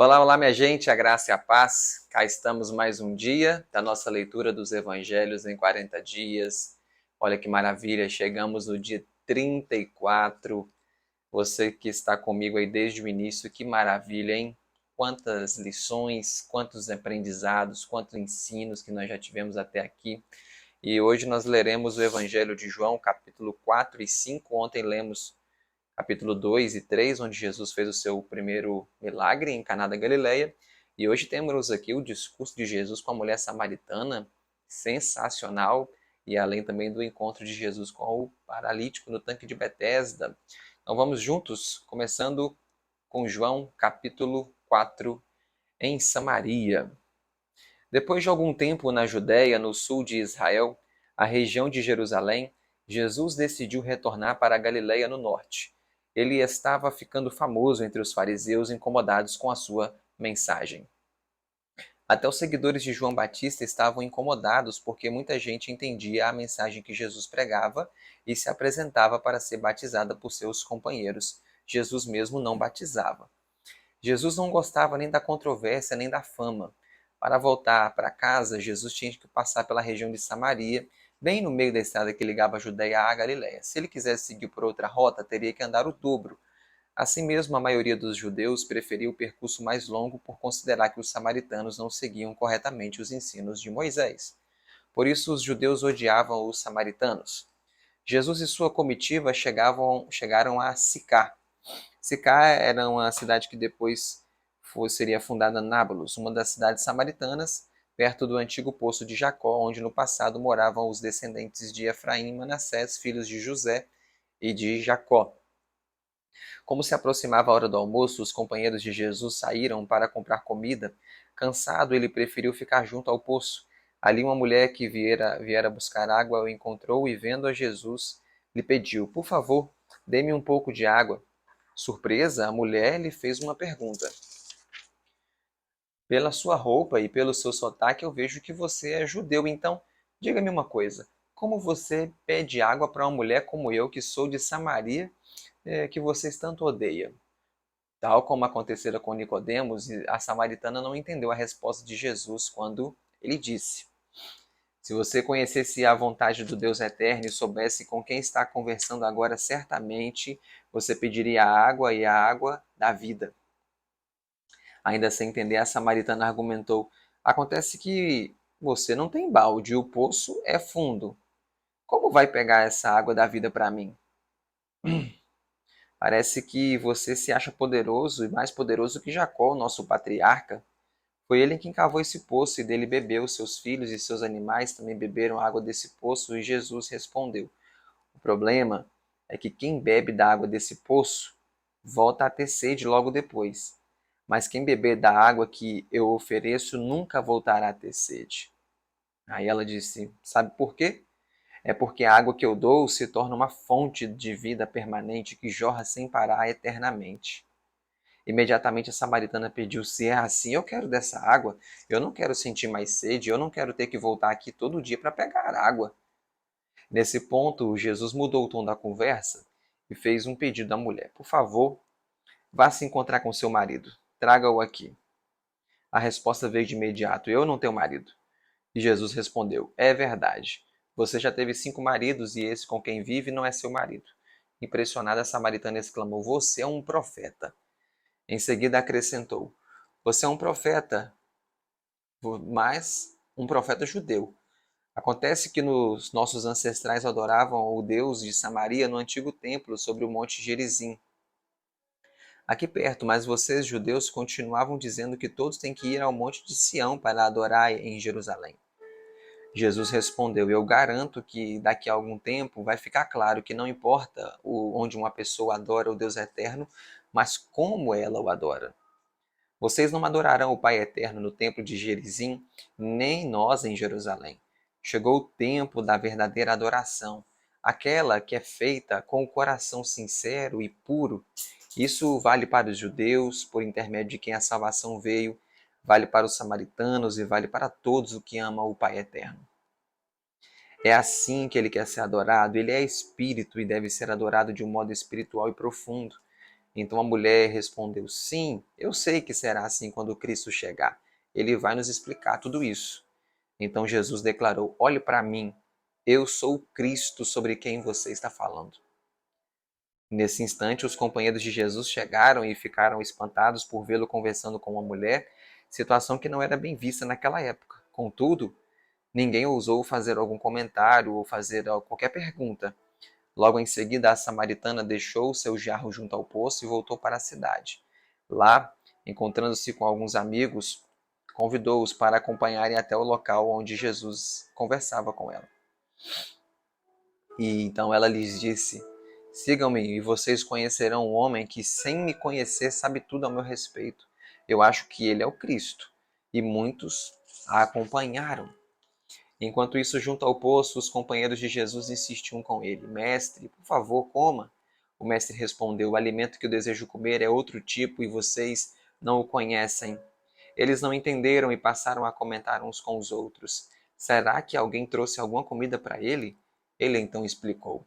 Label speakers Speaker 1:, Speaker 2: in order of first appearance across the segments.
Speaker 1: Olá, olá, minha gente, a graça e a paz. Cá estamos mais um dia da nossa leitura dos Evangelhos em 40 dias. Olha que maravilha, chegamos no dia 34. Você que está comigo aí desde o início, que maravilha, hein? Quantas lições, quantos aprendizados, quantos ensinos que nós já tivemos até aqui. E hoje nós leremos o Evangelho de João, capítulo 4 e 5. Ontem lemos capítulo 2 e 3, onde Jesus fez o seu primeiro milagre em Caná da Galileia. E hoje temos aqui o discurso de Jesus com a mulher samaritana, sensacional, e além também do encontro de Jesus com o paralítico no tanque de Betesda. Então vamos juntos, começando com João, capítulo 4, em Samaria. Depois de algum tempo na Judéia, no sul de Israel, a região de Jerusalém, Jesus decidiu retornar para a Galileia no norte. Ele estava ficando famoso entre os fariseus incomodados com a sua mensagem. Até os seguidores de João Batista estavam incomodados porque muita gente entendia a mensagem que Jesus pregava e se apresentava para ser batizada por seus companheiros. Jesus mesmo não batizava. Jesus não gostava nem da controvérsia nem da fama. Para voltar para casa, Jesus tinha que passar pela região de Samaria, bem no meio da estrada que ligava a Judeia à Galiléia. Se ele quisesse seguir por outra rota, teria que andar o dobro. Assim mesmo, a maioria dos judeus preferia o percurso mais longo por considerar que os samaritanos não seguiam corretamente os ensinos de Moisés. Por isso, os judeus odiavam os samaritanos. Jesus e sua comitiva chegaram a Sicá. Sicá era uma cidade que depois seria fundada Nábulos, uma das cidades samaritanas, perto do antigo poço de Jacó, onde no passado moravam os descendentes de Efraim e Manassés, filhos de José e de Jacó. Como se aproximava a hora do almoço, os companheiros de Jesus saíram para comprar comida. Cansado, ele preferiu ficar junto ao poço. Ali uma mulher que viera buscar água o encontrou e, vendo a Jesus, lhe pediu: Por favor, dê-me um pouco de água. Surpresa, a mulher lhe fez uma pergunta. Pela sua roupa e pelo seu sotaque, eu vejo que você é judeu. Então, diga-me uma coisa: como você pede água para uma mulher como eu, que sou de Samaria, que vocês tanto odeiam? Tal como acontecera com Nicodemos, a samaritana não entendeu a resposta de Jesus quando ele disse: Se você conhecesse a vontade do Deus eterno e soubesse com quem está conversando agora, certamente você pediria a água e a água da vida. Ainda sem entender, a samaritana argumentou: Acontece que você não tem balde e o poço é fundo. Como vai pegar essa água da vida para mim? Parece que você se acha poderoso e mais poderoso que Jacó, nosso patriarca. Foi ele quem cavou esse poço e dele bebeu. Seus filhos e seus animais também beberam água desse poço. E Jesus respondeu: O problema é que quem bebe da água desse poço volta a ter sede logo depois. Mas quem beber da água que eu ofereço nunca voltará a ter sede. Aí ela disse: Sabe por quê? É porque a água que eu dou se torna uma fonte de vida permanente que jorra sem parar eternamente. Imediatamente a samaritana pediu: Se é assim, eu quero dessa água. Eu não quero sentir mais sede, eu não quero ter que voltar aqui todo dia para pegar água. Nesse ponto, Jesus mudou o tom da conversa e fez um pedido à mulher: Por favor, vá se encontrar com seu marido. Traga-o aqui. A resposta veio de imediato: Eu não tenho marido. E Jesus respondeu: É verdade. Você já teve 5 maridos e esse com quem vive não é seu marido. Impressionada, a samaritana exclamou: Você é um profeta. Em seguida acrescentou: Você é um profeta, mas um profeta judeu. Acontece que nos nossos ancestrais adoravam o Deus de Samaria no antigo templo sobre o monte Gerizim, aqui perto, mas vocês, judeus, continuavam dizendo que todos têm que ir ao monte de Sião para adorar em Jerusalém. Jesus respondeu: Eu garanto que daqui a algum tempo vai ficar claro que não importa onde uma pessoa adora o Deus eterno, mas como ela o adora. Vocês não adorarão o Pai eterno no templo de Gerizim, nem nós em Jerusalém. Chegou o tempo da verdadeira adoração, aquela que é feita com o coração sincero e puro. Isso vale para os judeus, por intermédio de quem a salvação veio, vale para os samaritanos e vale para todos os que amam o Pai eterno. É assim que ele quer ser adorado. Ele é espírito e deve ser adorado de um modo espiritual e profundo. Então a mulher respondeu: sim, eu sei que será assim quando Cristo chegar. Ele vai nos explicar tudo isso. Então Jesus declarou: olhe para mim, eu sou o Cristo sobre quem você está falando. Nesse instante, os companheiros de Jesus chegaram e ficaram espantados por vê-lo conversando com uma mulher, situação que não era bem vista naquela época. Contudo, ninguém ousou fazer algum comentário ou fazer qualquer pergunta. Logo em seguida, a samaritana deixou seu jarro junto ao poço e voltou para a cidade. Lá, encontrando-se com alguns amigos, convidou-os para acompanharem até o local onde Jesus conversava com ela. E então ela lhes disse: sigam-me e vocês conhecerão um homem que, sem me conhecer, sabe tudo ao meu respeito. Eu acho que ele é o Cristo. E muitos a acompanharam. Enquanto isso, junto ao poço, os companheiros de Jesus insistiam com ele: mestre, por favor, coma. O mestre respondeu: o alimento que eu desejo comer é outro tipo e vocês não o conhecem. Eles não entenderam e passaram a comentar uns com os outros: será que alguém trouxe alguma comida para ele? Ele então explicou: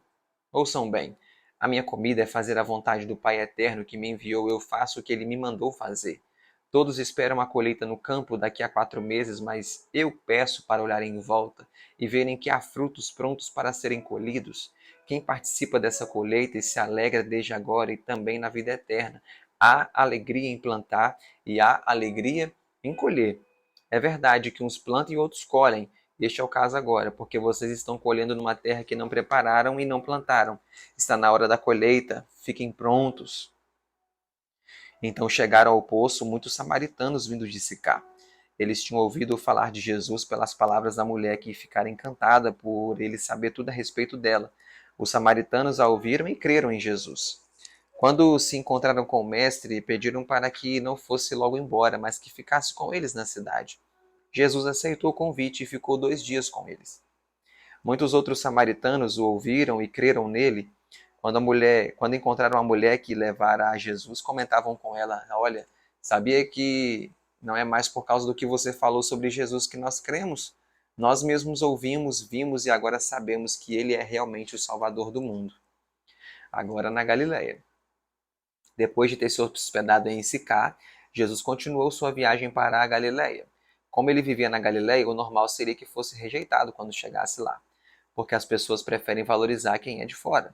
Speaker 1: ouçam bem, a minha comida é fazer a vontade do Pai eterno que me enviou, eu faço o que ele me mandou fazer. Todos esperam a colheita no campo daqui a 4 meses, mas eu peço para olharem em volta e verem que há frutos prontos para serem colhidos. Quem participa dessa colheita e se alegra desde agora e também na vida eterna. Há alegria em plantar e há alegria em colher. É verdade que uns plantam e outros colhem. Este é o caso agora, porque vocês estão colhendo numa terra que não prepararam e não plantaram. Está na hora da colheita, fiquem prontos. Então chegaram ao poço muitos samaritanos vindos de Sicá. Eles tinham ouvido falar de Jesus pelas palavras da mulher que ficaram encantada por ele saber tudo a respeito dela. Os samaritanos a ouviram e creram em Jesus. Quando se encontraram com o mestre, pediram para que não fosse logo embora, mas que ficasse com eles na cidade. Jesus aceitou o convite e ficou 2 dias com eles. Muitos outros samaritanos o ouviram e creram nele. Quando encontraram a mulher que levara a Jesus, comentavam com ela: olha, sabia que não é mais por causa do que você falou sobre Jesus que nós cremos? Nós mesmos ouvimos, vimos e agora sabemos que ele é realmente o Salvador do mundo. Agora na Galileia. Depois de ter se hospedado em Sicá, Jesus continuou sua viagem para a Galileia. Como ele vivia na Galileia, o normal seria que fosse rejeitado quando chegasse lá, porque as pessoas preferem valorizar quem é de fora.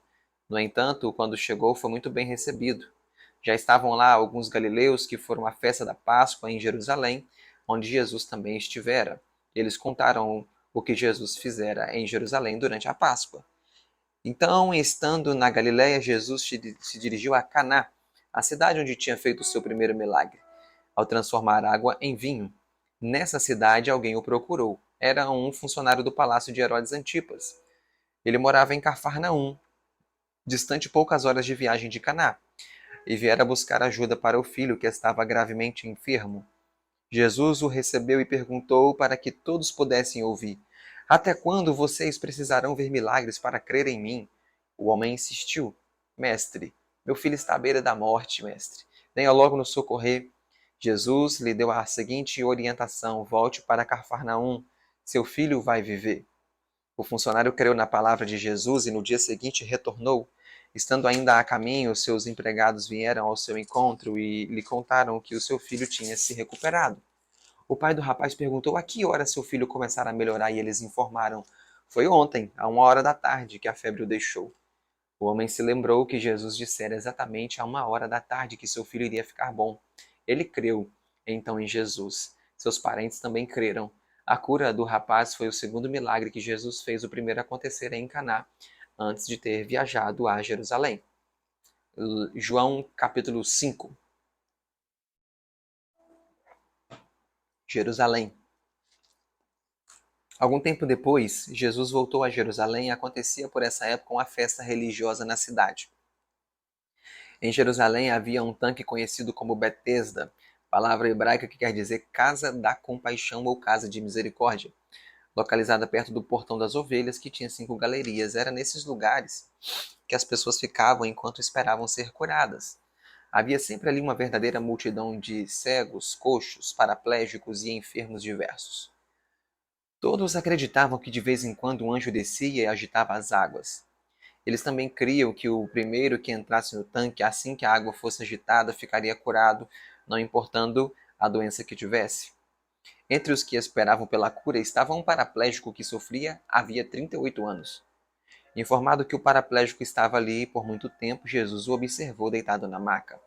Speaker 1: No entanto, quando chegou, foi muito bem recebido. Já estavam lá alguns galileus que foram à festa da Páscoa em Jerusalém, onde Jesus também estivera. Eles contaram o que Jesus fizera em Jerusalém durante a Páscoa. Então, estando na Galiléia, Jesus se dirigiu a Caná, a cidade onde tinha feito o seu primeiro milagre, ao transformar água em vinho. Nessa cidade, alguém o procurou. Era um funcionário do palácio de Herodes Antipas. Ele morava em Cafarnaum, distante poucas horas de viagem de Caná, e viera buscar ajuda para o filho que estava gravemente enfermo. Jesus o recebeu e perguntou para que todos pudessem ouvir: até quando vocês precisarão ver milagres para crer em mim? O homem insistiu: mestre, meu filho está à beira da morte, mestre. Venha logo nos socorrer. Jesus lhe deu a seguinte orientação: volte para Cafarnaum, seu filho vai viver. O funcionário creu na palavra de Jesus e no dia seguinte retornou. Estando ainda a caminho, seus empregados vieram ao seu encontro e lhe contaram que o seu filho tinha se recuperado. O pai do rapaz perguntou a que hora seu filho começara a melhorar e eles informaram: foi ontem, a 1 hora da tarde, que a febre o deixou. O homem se lembrou que Jesus dissera exatamente a 1 hora da tarde que seu filho iria ficar bom. Ele creu, então, em Jesus. Seus parentes também creram. A cura do rapaz foi o segundo milagre que Jesus fez. O primeiro acontecer em Caná, antes de ter viajado a Jerusalém. João capítulo 5. Jerusalém. Algum tempo depois, Jesus voltou a Jerusalém e acontecia por essa época uma festa religiosa na cidade. Em Jerusalém havia um tanque conhecido como Betesda, palavra hebraica que quer dizer casa da compaixão ou casa de misericórdia, localizada perto do portão das ovelhas, que tinha 5 galerias. Era nesses lugares que as pessoas ficavam enquanto esperavam ser curadas. Havia sempre ali uma verdadeira multidão de cegos, coxos, paraplégicos e enfermos diversos. Todos acreditavam que de vez em quando um anjo descia e agitava as águas. Eles também criam que o primeiro que entrasse no tanque, assim que a água fosse agitada, ficaria curado, não importando a doença que tivesse. Entre os que esperavam pela cura estava um paraplégico que sofria havia 38 anos. Informado que o paraplégico estava ali por muito tempo, Jesus o observou deitado na maca.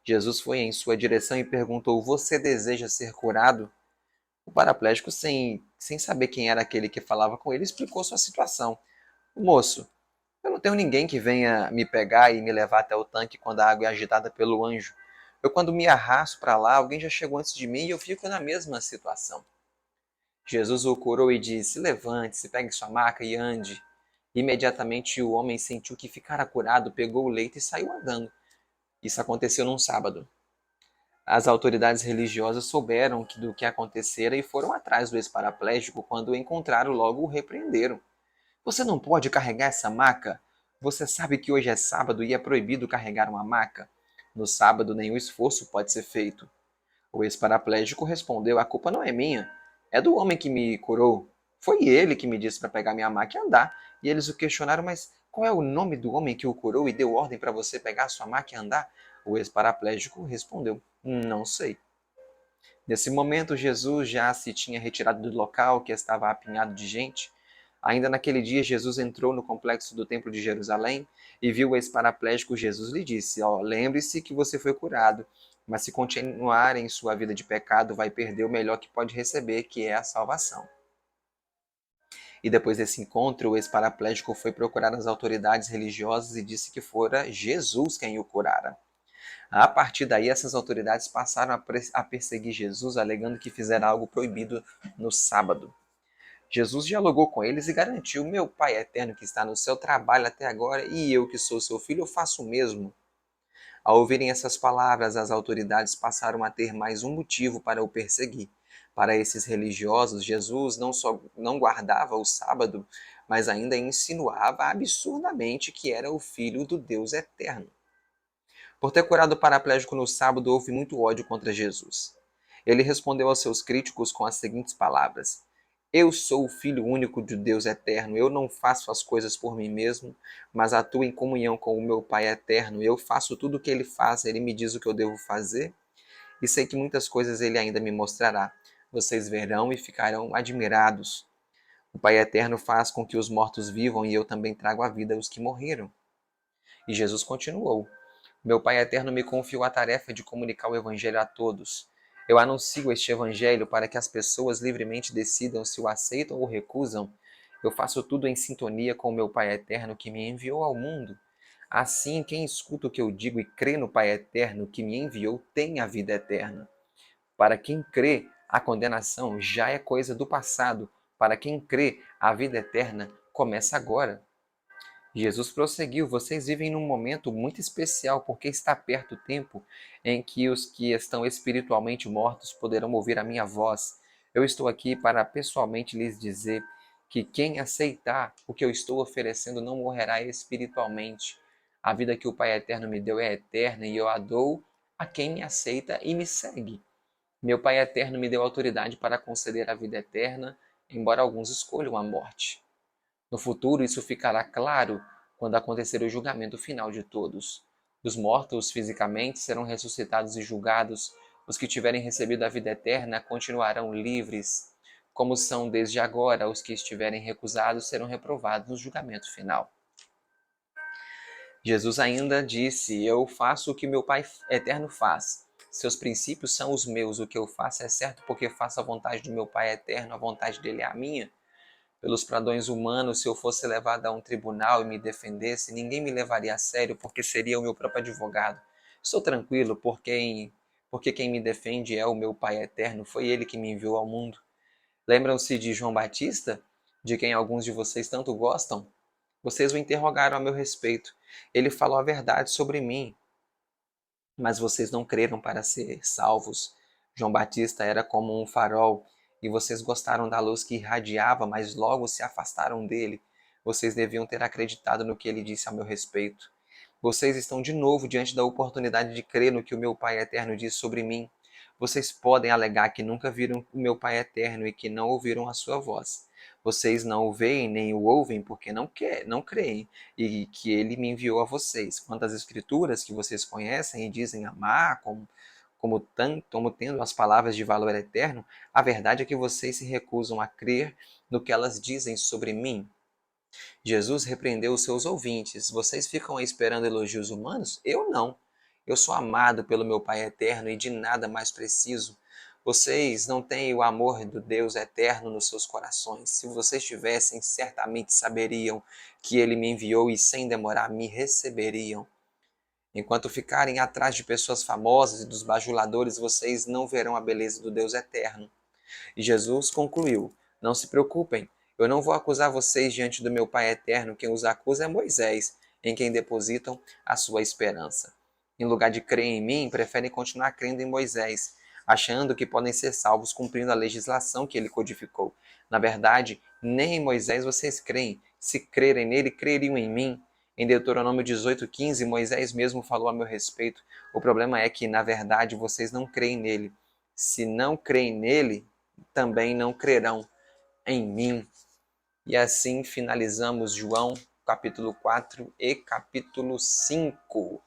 Speaker 1: Jesus foi em sua direção e perguntou: Você deseja ser curado? O paraplégico, sem saber quem era aquele que falava com ele, explicou sua situação. Moço, eu não tenho ninguém que venha me pegar e me levar até o tanque quando a água é agitada pelo anjo. Eu, quando me arrasto para lá, alguém já chegou antes de mim e eu fico na mesma situação. Jesus o curou e disse: Levante-se, pegue sua maca e ande. Imediatamente o homem sentiu que ficara curado, pegou o leito e saiu andando. Isso aconteceu num sábado. As autoridades religiosas souberam do que acontecera e foram atrás do ex-paraplégico. Quando o encontraram, logo o repreenderam. Você não pode carregar essa maca? Você sabe que hoje é sábado e é proibido carregar uma maca? No sábado, nenhum esforço pode ser feito. O ex-paraplégico respondeu: A culpa não é minha, é do homem que me curou. Foi ele que me disse para pegar minha maca e andar. E eles o questionaram: Mas qual é o nome do homem que o curou e deu ordem para você pegar a sua maca e andar? O ex-paraplégico respondeu: Não sei. Nesse momento, Jesus já se tinha retirado do local que estava apinhado de gente. Ainda naquele dia, Jesus entrou no complexo do Templo de Jerusalém e viu o ex-paraplégico. Jesus lhe disse: Lembre-se que você foi curado, mas se continuar em sua vida de pecado, vai perder o melhor que pode receber, que é a salvação. E depois desse encontro, o ex-paraplégico foi procurar as autoridades religiosas e disse que fora Jesus quem o curara. A partir daí, essas autoridades passaram a perseguir Jesus, alegando que fizera algo proibido no sábado. Jesus dialogou com eles e garantiu: Meu Pai eterno que está no céu trabalha até agora e eu, que sou seu filho, eu faço o mesmo. Ao ouvirem essas palavras, as autoridades passaram a ter mais um motivo para o perseguir. Para esses religiosos, Jesus não só não guardava o sábado, mas ainda insinuava absurdamente que era o filho do Deus eterno. Por ter curado o paraplégico no sábado, houve muito ódio contra Jesus. Ele respondeu aos seus críticos com as seguintes palavras: Eu sou o Filho único de Deus eterno. Eu não faço as coisas por mim mesmo, mas atuo em comunhão com o meu Pai eterno. Eu faço tudo o que ele faz, ele me diz o que eu devo fazer, e sei que muitas coisas ele ainda me mostrará. Vocês verão e ficarão admirados. O Pai eterno faz com que os mortos vivam, e eu também trago à vida os que morreram. E Jesus continuou: Meu Pai eterno me confiou a tarefa de comunicar o Evangelho a todos. Eu anuncio este Evangelho para que as pessoas livremente decidam se o aceitam ou recusam. Eu faço tudo em sintonia com o meu Pai eterno que me enviou ao mundo. Assim, quem escuta o que eu digo e crê no Pai eterno que me enviou tem a vida eterna. Para quem crê, a condenação já é coisa do passado. Para quem crê, a vida eterna começa agora. Jesus prosseguiu: Vocês vivem num momento muito especial, porque está perto o tempo em que os que estão espiritualmente mortos poderão ouvir a minha voz. Eu estou aqui para pessoalmente lhes dizer que quem aceitar o que eu estou oferecendo não morrerá espiritualmente. A vida que o Pai Eterno me deu é eterna e eu a dou a quem me aceita e me segue. Meu Pai Eterno me deu autoridade para conceder a vida eterna, embora alguns escolham a morte. No futuro, isso ficará claro quando acontecer o julgamento final de todos. Os mortos fisicamente serão ressuscitados e julgados. Os que tiverem recebido a vida eterna continuarão livres, como são desde agora. Os que estiverem recusados serão reprovados no julgamento final. Jesus ainda disse: Eu faço o que meu Pai eterno faz. Seus princípios são os meus. O que eu faço é certo porque faço a vontade do meu Pai eterno, a vontade dele é a minha. Pelos padrões humanos, se eu fosse levado a um tribunal e me defendesse, ninguém me levaria a sério porque seria o meu próprio advogado. Estou tranquilo porque quem me defende é o meu Pai eterno, foi ele que me enviou ao mundo. Lembram-se de João Batista, de quem alguns de vocês tanto gostam? Vocês o interrogaram a meu respeito. Ele falou a verdade sobre mim, mas vocês não creram para ser salvos. João Batista era como um farol, e vocês gostaram da luz que irradiava, mas logo se afastaram dele. Vocês deviam ter acreditado no que ele disse a meu respeito. Vocês estão de novo diante da oportunidade de crer no que o meu Pai eterno diz sobre mim. Vocês podem alegar que nunca viram o meu Pai eterno e que não ouviram a sua voz. Vocês não o veem nem o ouvem porque não creem e que ele me enviou a vocês. Quanto às escrituras que vocês conhecem e dizem amar como tendo as palavras de valor eterno, a verdade é que vocês se recusam a crer no que elas dizem sobre mim. Jesus repreendeu os seus ouvintes. Vocês ficam aí esperando elogios humanos? Eu não. Eu sou amado pelo meu Pai eterno e de nada mais preciso. Vocês não têm o amor do Deus eterno nos seus corações. Se vocês tivessem, certamente saberiam que ele me enviou e sem demorar me receberiam. Enquanto ficarem atrás de pessoas famosas e dos bajuladores, vocês não verão a beleza do Deus eterno. E Jesus concluiu: Não se preocupem, eu não vou acusar vocês diante do meu Pai eterno. Quem os acusa é Moisés, em quem depositam a sua esperança. Em lugar de crer em mim, preferem continuar crendo em Moisés, achando que podem ser salvos cumprindo a legislação que ele codificou. Na verdade, nem em Moisés vocês creem. Se crerem nele, creriam em mim. Em Deuteronômio 18:15, Moisés mesmo falou a meu respeito. O problema é que, na verdade, vocês não creem nele. Se não creem nele, também não crerão em mim. E assim finalizamos João capítulo 4 e capítulo 5.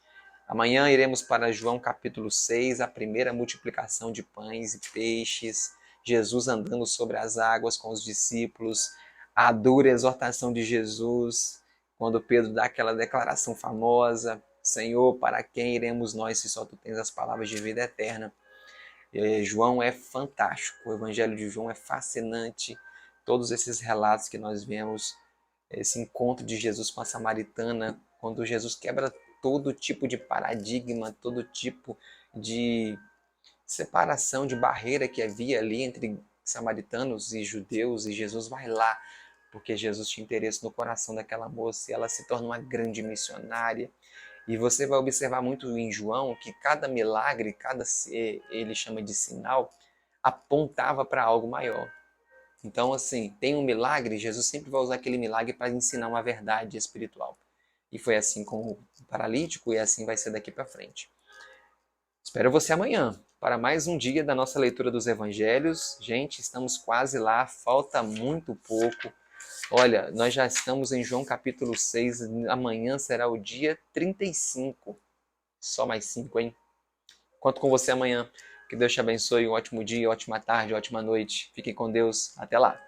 Speaker 1: Amanhã iremos para João capítulo 6, a primeira multiplicação de pães e peixes, Jesus andando sobre as águas com os discípulos, a dura exortação de Jesus, quando Pedro dá aquela declaração famosa: Senhor, para quem iremos nós se só tu tens as palavras de vida eterna? João é fantástico, o Evangelho de João é fascinante. Todos esses relatos que nós vemos, esse encontro de Jesus com a samaritana, quando Jesus quebra todo tipo de paradigma, todo tipo de separação, de barreira que havia ali entre samaritanos e judeus, e Jesus vai lá, porque Jesus tinha interesse no coração daquela moça, e ela se torna uma grande missionária. E você vai observar muito em João que cada milagre, ele chama de sinal, apontava para algo maior. Então, assim, tem um milagre, Jesus sempre vai usar aquele milagre para ensinar uma verdade espiritual. E foi assim com o paralítico e assim vai ser daqui para frente. Espero você amanhã para mais um dia da nossa leitura dos evangelhos. Gente, estamos quase lá, falta muito pouco. Olha, nós já estamos em João capítulo 6, amanhã será o dia 35. Só mais 5, hein? Conto com você amanhã. Que Deus te abençoe, um ótimo dia, ótima tarde, ótima noite. Fique com Deus. Até lá.